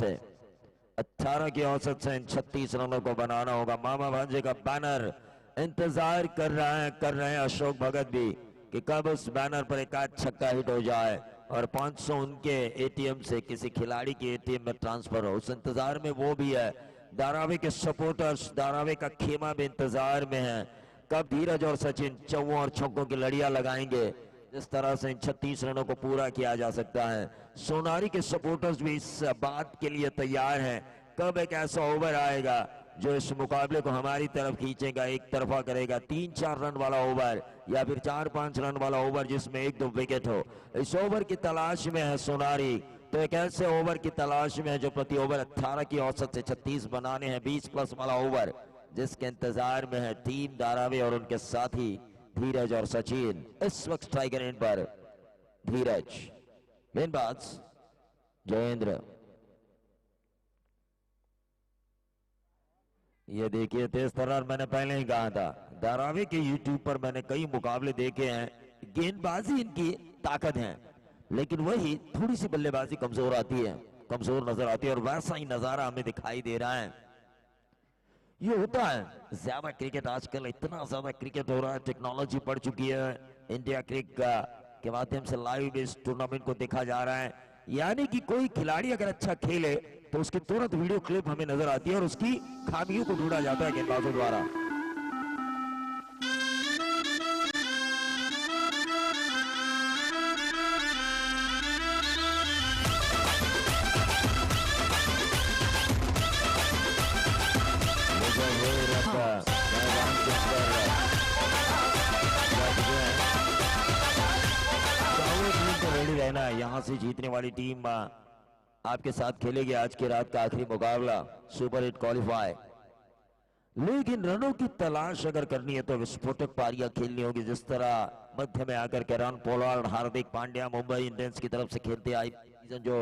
से इन 36 रनों को बनाना होगा। मामा भांजे का बैनर इंतजार कर रहे हैं अशोक भगत भी कि कब उस बैनर पर एक आध छक्का हिट हो जाए और 500 उनके एटीएम से किसी खिलाड़ी के एटीएम में ट्रांसफर हो, उस इंतजार में वो भी है। धारावी के सपोर्टर्स, धारावी का खेमा भी इंतजार में है कब धीरज और सचिन चौवों और छक्कों की लड़ियां लगाएंगे, जिस तरह से इन 36 रनों को पूरा किया जा सकता है। सोनारी के सपोर्टर्स भी इस बात के लिए तैयार हैं कब एक ऐसा ओवर आएगा जो इस मुकाबले को हमारी तरफ खींचेगा, एक तरफा करेगा। 3-4 रन वाला ओवर या फिर 4-5 रन वाला ओवर जिसमें 1-2 विकेट हो, इस ओवर की तलाश में है सोनारी। तो एक ऐसे ओवर की तलाश में है जो प्रति ओवर 18 की औसत से 36 बनाने हैं, 20+ वाला ओवर जिसके इंतजार में है टीम धारावी और उनके साथी धीरज और सचिन। इस वक्त स्ट्राइकर एंड पर धीरज, गेंदबाज जयेंद्र। ये देखिए तेज तर्रार, मैंने पहले ही कहा था धारावी के यूट्यूब पर मैंने कई मुकाबले देखे हैं, गेंदबाजी इनकी ताकत है, लेकिन वही थोड़ी सी बल्लेबाजी कमजोर नजर आती है और वैसा ही नजारा हमें दिखाई दे रहा है। ये होता है ज्यादा क्रिकेट, आजकल इतना ज्यादा क्रिकेट हो रहा है, टेक्नोलॉजी बढ़ चुकी है, इंडिया क्रिकेट के माध्यम से लाइव इस टूर्नामेंट को देखा जा रहा है। यानी कि कोई खिलाड़ी अगर अच्छा खेले तो उसकी तुरंत वीडियो क्लिप हमें नजर आती है और उसकी खामियों को ढूंढा जाता है गेंदबाजों द्वारा। यहां से जीतने वाली टीम आपके साथ खेलेगी आज की रात का आखिरी मुकाबला सुपर 8 क्वालिफाई। लेकिन रनों की तलाश अगर करनी है तो विस्फोटक पारियां खेलनी होगी, जिस तरह मध्य में आकर के run Pollard, Hardik Pandya Mumbai Indians की तरफ से खेलते आए। सीजन जो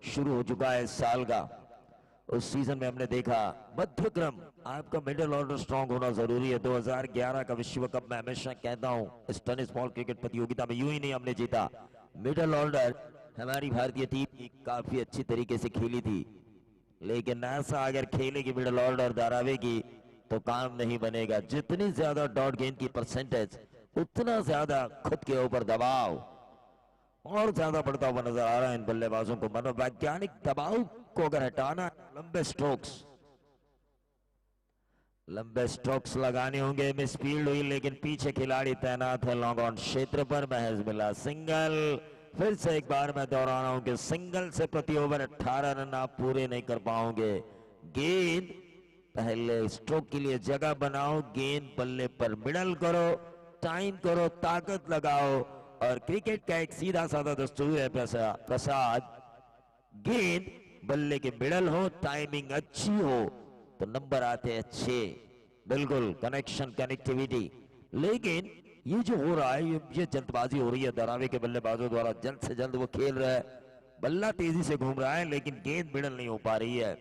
शुरू हो चुका है इस साल का, उस सीजन में हमने देखा मध्यक्रम आपका मिडिल ऑर्डर स्ट्रांग होना जरूरी है। 2011 का विश्व कप मैं हमेशा कहता हूं इस टेनिस बॉल क्रिकेट प्रतियोगिता में यूं ही नहीं हमने जीता, मिडिल ऑर्डर हमारी भारतीय टीम काफी अच्छी तरीके से खेली थी, लेकिन ऐसा अगर खेलेगी मिडिल ऑर्डर धारावी की तो काम नहीं बनेगा। जितनी ज्यादा डॉट गेंद की परसेंटेज उतना ज्यादा खुद के ऊपर दबाव और ज्यादा बढ़ता हुआ नजर आ रहा है इन बल्लेबाजों को। मनोवैज्ञानिक दबाव को अगर हटाना, लंबे स्ट्रोक्स लगाने होंगे। मिस फील्ड हुई लेकिन पीछे खिलाड़ी तैनात है लॉन्ग ऑन क्षेत्र पर, महज मिला सिंगल। फिर से एक बार मैं दोहरा रहा हूं कि सिंगल से प्रति ओवर 18 रन आप पूरे नहीं कर पाओगे। गेंद पहले स्ट्रोक के लिए जगह बनाओ, गेंद बल्ले पर मिडल करो, टाइम करो, ताकत लगाओ। और क्रिकेट का एक सीधा साधा दस्तूर है प्रसाद, गेंद बल्ले के मिडल हो, टाइमिंग अच्छी हो तो नंबर आते अच्छे, बिल्कुल कनेक्शन कनेक्टिविटी। लेकिन ये जो हो रहा है ये जल्दबाजी हो रही है धारावी के बल्लेबाजों द्वारा। जल्द से जल्द वो खेल रहा है, बल्ला तेजी से घूम रहा है लेकिन गेंद मिडल नहीं हो पा रही है।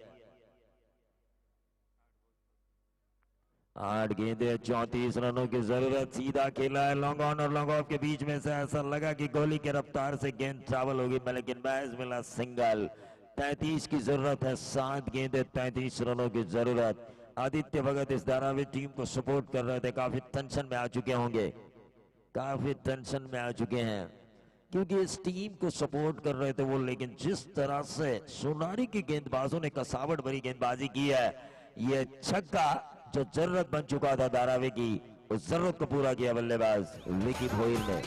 8 गेंदें 34 रनों की जरूरत। सीधा खेला है लॉन्ग ऑन और लॉन्ग ऑफ के बीच में से, ऐसा लगा कि गोली के रफ्तार से गेंद ट्रैवल होगी, लेकिन महज मिला सिंगल। 33 की जरूरत है, 7 गेंदें 33 रनों की जरूरत। आदित्य भगत इस धारावी टीम को सपोर्ट कर रहे थे, काफी टेंशन में आ चुके होंगे, काफी टेंशन में आ चुके हैं क्योंकि इस टीम को सपोर्ट कर रहे थे वो। लेकिन जिस तरह से सोनारी के गेंदबाजों ने कसावट भरी गेंदबाजी की है, ये छक्का जो जरूरत बन चुका था धारावी की, उस जरूरत को पूरा किया बल्लेबाज विकी भोइल ने।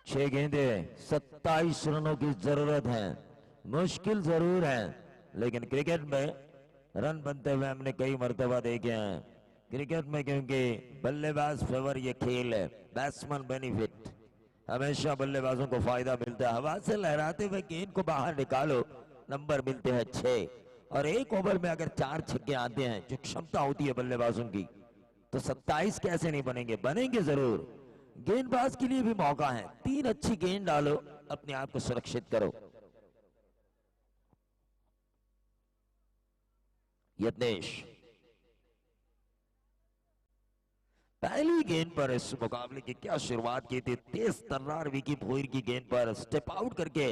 छह गेंदे 27 रनों की जरूरत है। मुश्किल जरूर है लेकिन क्रिकेट में रन बनते हुए हमने कई मर्तबा देखे हैं। क्रिकेट में क्योंकि बल्लेबाज फेवर ये खेल है, बैट्समैन बेनिफिट, हमेशा बल्लेबाजों को फायदा मिलता है। हवा से लहराते हुए गेंद को बाहर निकालो, नंबर मिलते हैं 6। और एक ओवर में अगर 4 छक्के आते हैं जो क्षमता होती है बल्लेबाजों की, तो 27 कैसे नहीं बनेंगे, बनेंगे जरूर। गेंदबाज के लिए भी मौका है, 3 अच्छी गेंद डालो, अपने आप को सुरक्षित करो। यत्नेश पहली गेंद पर इस मुकाबले की क्या शुरुआत की थी, तेज तर्रार विकी भोइर की गेंद पर स्टेप आउट करके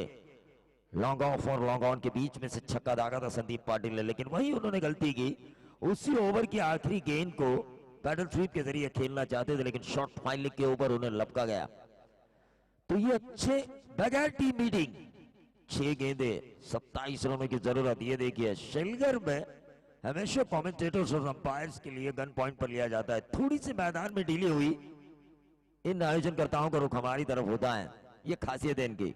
लॉन्ग ऑफ और लॉन्ग ऑन के बीच में से छक्का दागा था संदीप पाटिल ने। लेकिन वही उन्होंने गलती की, उसी ओवर की आखिरी गेंद को पैडल स्वीप के जरिए खेलना चाहते थे लेकिन शॉर्ट फाइनल के ऊपर उन्हें लपका गया। तो ये अच्छे बगैर टीम मीटिंग 6 गेंदे 27 रनों की जरूरत। ये देखिए शेलगर में हमेशा कमेंटेटर्स और अंपायर्स के लिए गन पॉइंट पर लिया जाता है। थोड़ी सी मैदान में ढीली हुई इन आयोजनकर्ताओं का रुख हमारी तरफ होता है, ये खासियत है इनकी।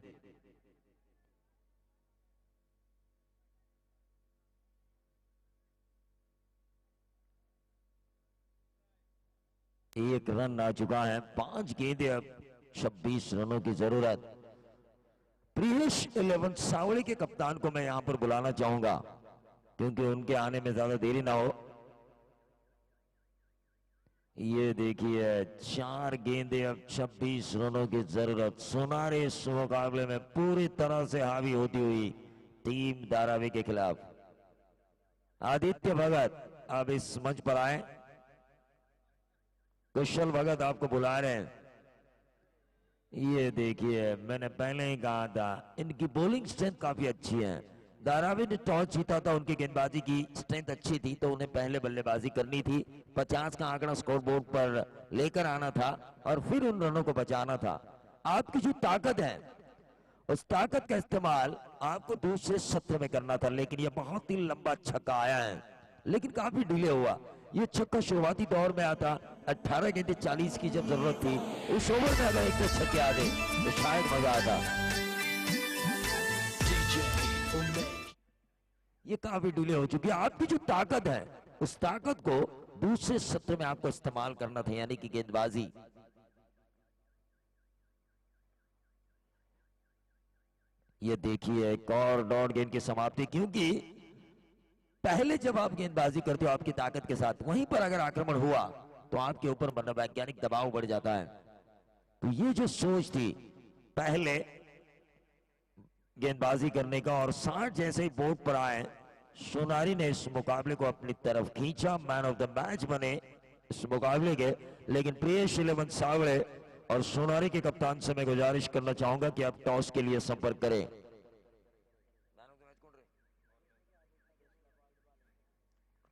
एक रन आ चुका है, 5 गेंदे अब 26 रनों की जरूरत। प्रियेश 11 सावड़ी के कप्तान को मैं यहां पर बुलाना चाहूंगा क्योंकि उनके आने में ज्यादा देरी ना हो। ये देखिए 4 गेंदे अब 26 रनों की जरूरत। सोनारे इस मुकाबले में पूरी तरह से हावी होती हुई टीम धारावी के खिलाफ। आदित्य भगत अब इस मंच पर आए, कुशल भगत आपको बुला रहे हैं। ये देखिए मैंने पहले ही कहा था इनकी बॉलिंग स्ट्रेंथ काफी अच्छी है। धारावी ने टॉस जीता था, उनकी गेंदबाजी की स्ट्रेंथ अच्छी थी तो उन्हें पहले बल्लेबाजी करनी थी। 50 का आंकड़ा स्कोर बोर्ड पर लेकर आना था और फिर उन रनों को बचाना था। आपकी जो ताकत है उस ताकत का इस्तेमाल आपको दूसरे सत्र में करना था, लेकिन ये बहुत ही लंबा छक्का आया है लेकिन काफी डिले हुआ। ये छक्का शुरुआती दौर में आता, 18 गेंदे 40 की जब जरूरत थी, उस ओवर में अगर 1 छक्के आ गए तो शायद मजा आता। ये काफी डिले हो चुकी है। आपकी जो ताकत है उस ताकत को दूसरे सत्र में आपको इस्तेमाल करना था, यानी कि गेंदबाजी। ये देखिए एक और डॉट गेंद की समाप्ति, क्योंकि पहले जब आप गेंदबाजी करते हो आपकी ताकत के साथ, वहीं पर अगर आक्रमण हुआ तो आपके ऊपर मनोवैज्ञानिक दबाव बढ़ जाता है। तो ये जो सोच थी पहले गेंदबाजी करने का, और 60 जैसे ही बोर्ड पर आए सोनारी ने इस मुकाबले को अपनी तरफ खींचा, मैन ऑफ द मैच बने इस मुकाबले के। लेकिन प्रियेश 11 सावड़े और सोनारी के कप्तान से मैं गुजारिश करना चाहूंगा कि आप टॉस के लिए संपर्क करें।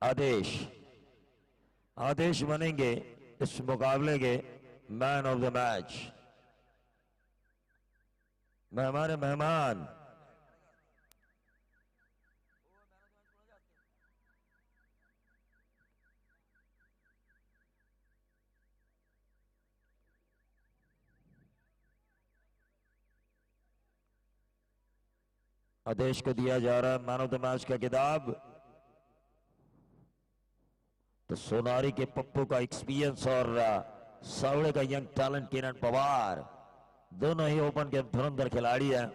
आदेश आदेश बनेंगे इस मुकाबले के मैन ऑफ द मैच। हमारे मेहमान आदेश को दिया जा रहा है मैन ऑफ द मैच का खिताब। तो सोनारी के पप्पू का एक्सपीरियंस और सावड़े का यंग टैलेंट किरण पवार, दोनों ही ओपन के धुरंधर खिलाड़ी हैं।